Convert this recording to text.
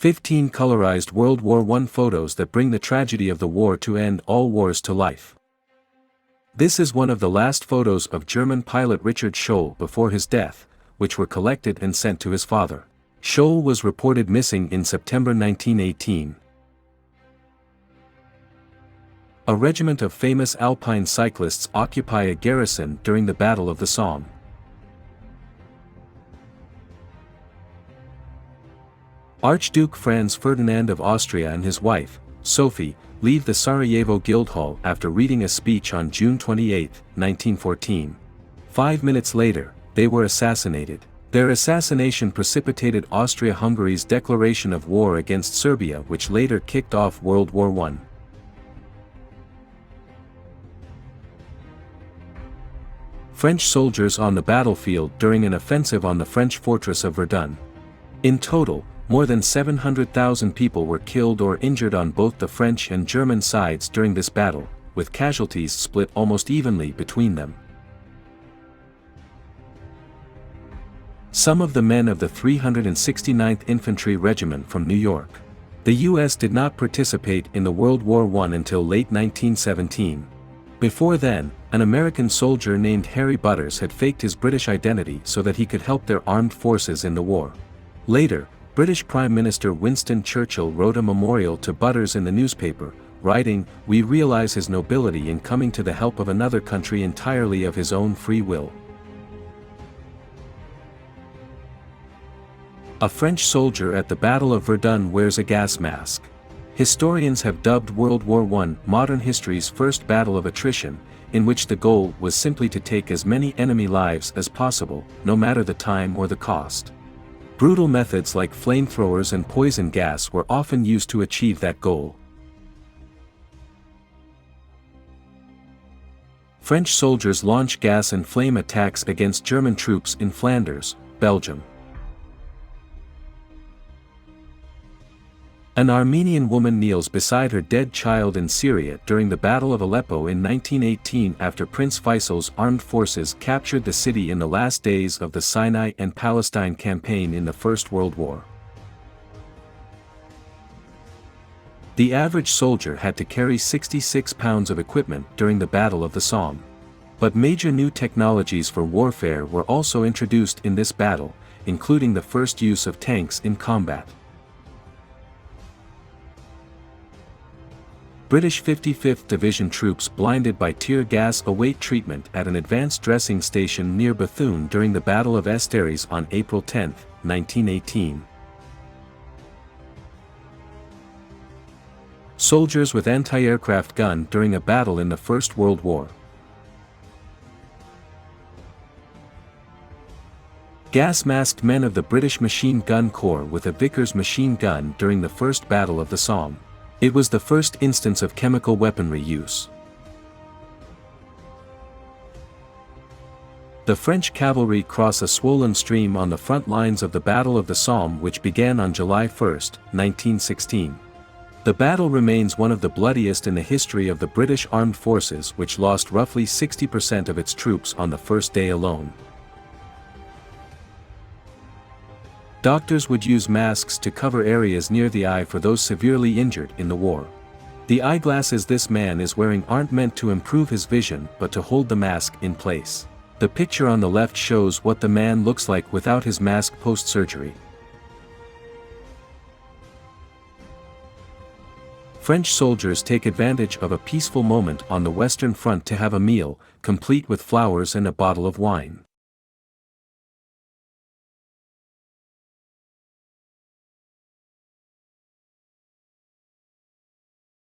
15 colorized World War I photos that bring the tragedy of the war to end all wars to life. This is one of the last photos of German pilot Richard Scholl before his death, which were collected and sent to his father. Scholl was reported missing in September 1918. A regiment of famous Alpine cyclists occupy a garrison during the Battle of the Somme. Archduke Franz Ferdinand of Austria and his wife, Sophie, leave the Sarajevo Guildhall after reading a speech on June 28, 1914. 5 minutes later, they were assassinated. Their assassination precipitated Austria-Hungary's declaration of war against Serbia, which later kicked off World War I. French soldiers on the battlefield during an offensive on the French fortress of Verdun. In total, more than 700,000 people were killed or injured on both the French and German sides during this battle, with casualties split almost evenly between them. Some of the men of the 369th Infantry Regiment from New York. The U.S. did not participate in the World War I until late 1917. Before then, an American soldier named Harry Butters had faked his British identity so that he could help their armed forces in the war. Later, British Prime Minister Winston Churchill wrote a memorial to Butters in the newspaper, writing, "We realize his nobility in coming to the help of another country entirely of his own free will." A French soldier at the Battle of Verdun wears a gas mask. Historians have dubbed World War I modern history's first battle of attrition, in which the goal was simply to take as many enemy lives as possible, no matter the time or the cost. Brutal methods like flamethrowers and poison gas were often used to achieve that goal. French soldiers launch gas and flame attacks against German troops in Flanders, Belgium. An Armenian woman kneels beside her dead child in Syria during the Battle of Aleppo in 1918 after Prince Faisal's armed forces captured the city in the last days of the Sinai and Palestine campaign in the First World War. The average soldier had to carry 66 pounds of equipment during the Battle of the Somme. But major new technologies for warfare were also introduced in this battle, including the first use of tanks in combat. British 55th Division troops blinded by tear gas await treatment at an advanced dressing station near Bethune during the Battle of Esteries on April 10, 1918. Soldiers with anti-aircraft gun during a battle in the First World War. Gas-masked men of the British Machine Gun Corps with a Vickers machine gun during the First Battle of the Somme. It was the first instance of chemical weaponry use. The French cavalry cross a swollen stream on the front lines of the Battle of the Somme, which began on July 1, 1916. The battle remains one of the bloodiest in the history of the British Armed Forces, which lost roughly 60% of its troops on the first day alone. Doctors would use masks to cover areas near the eye for those severely injured in the war. The eyeglasses this man is wearing aren't meant to improve his vision but to hold the mask in place. The picture on the left shows what the man looks like without his mask post-surgery. French soldiers take advantage of a peaceful moment on the Western Front to have a meal, complete with flowers and a bottle of wine.